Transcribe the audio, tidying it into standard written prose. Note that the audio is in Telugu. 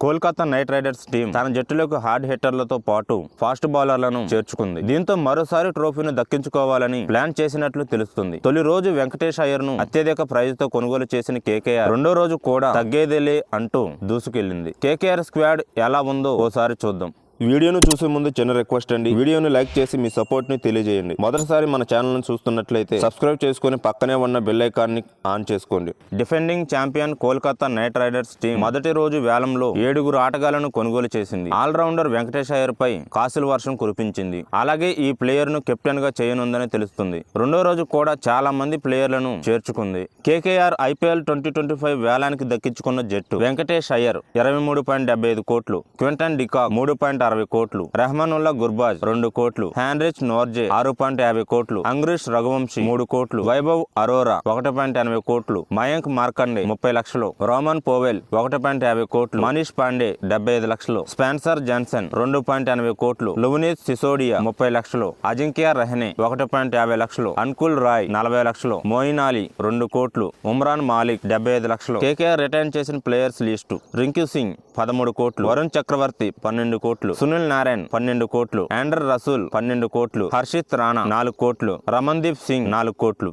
కోల్కతా నైట్ రైడర్స్ టీం తన జట్టులోకి హార్డ్ హిట్టర్లతో పాటు ఫాస్ట్ బౌలర్లను చేర్చుకుంది. దీంతో మరోసారి ట్రోఫీని దక్కించుకోవాలని ప్లాన్ చేసినట్లు తెలుస్తుంది. తొలి రోజు వెంకటేష్ అయ్యర్ ను అత్యధిక ప్రైజ్ తో కొనుగోలు చేసిన కేకేఆర్ రెండో రోజు కూడా తగ్గేదేలే అంటూ దూసుకెళ్లింది. కేకేఆర్ స్క్వాడ్ ఎలా ఉందో ఓసారి చూద్దాం. ఈ వీడియోను చూసే ముందు చిన్న రిక్వెస్ట్ అండి, వీడియోను లైక్ చేసి మీ సపోర్ట్ ని తెలియజేయండి. మొదటిసారి మన ఛానల్ ను చూస్తున్నట్లయితే సబ్స్క్రైబ్ చేసుకుని పక్కనే ఉన్న బెల్ ఐకాన్ ని ఆన్ చేసుకోండి. Defending champion Kolkata night riders team మొదటి రోజు వేలంలో 7 ఆటగాళ్లను కొనుగోలు చేసింది. ఆల్రౌండర్ వెంకటేష్ అయ్యర్ పై కాసుల వర్షం కురిపించింది. అలాగే ఈ ప్లేయర్ ను కెప్టెన్ గా చేయనుందని తెలుస్తుంది. రెండో రోజు కూడా చాలా మంది ప్లేయర్లను చేర్చుకుంది. కేకేఆర్ ఐపీఎల్ 2025 వేలానికి దక్కించుకున్న జట్టు వెంకటేష్ అయ్యర్ 23.75 కోట్లు, క్వింటన్ డికాక్ 3.60 కోట్లు, రెహమానుల్లా గుర్బాజ్ 2 కోట్లు, హ్యాన్రిచ్ నోర్జే 6.50 కోట్లు, అంగ్రీష్ రఘువంశీ 3 కోట్లు, వైభవ్ అరోరా 1.80 కోట్లు, మయాంక్ మార్కండే 30 లక్షలు, రోమన్ పోవెల్ 1.50 కోట్లు, మనీష్ పాండే 75 లక్షలు, స్పెన్సర్ జాన్సన్ 2.80 కోట్లు, లువనీత్ సిసోడియా 30 లక్షలు, అజింక్య రహనే 1.50 లక్షలు, అన్కుల్ రాయ్ 40 లక్షలు, మోయిన్ అలీ 2 కోట్లు, ఉమ్రాన్ మాలిక్ 75 లక్షలు. కేకేఆర్ రిటైన్ చేసిన ప్లేయర్స్ లిస్టు: రింకు సింగ్ 13 కోట్లు, వరుణ్ చక్రవర్తి 12 కోట్లు, సునీల్ నారాయణ్ 12 కోట్లు, ఆండ్రర్ రసూల్ 12 కోట్లు, హర్షిత్ రాణా 4 కోట్లు, రమన్దీప్ సింగ్ 4 కోట్లు.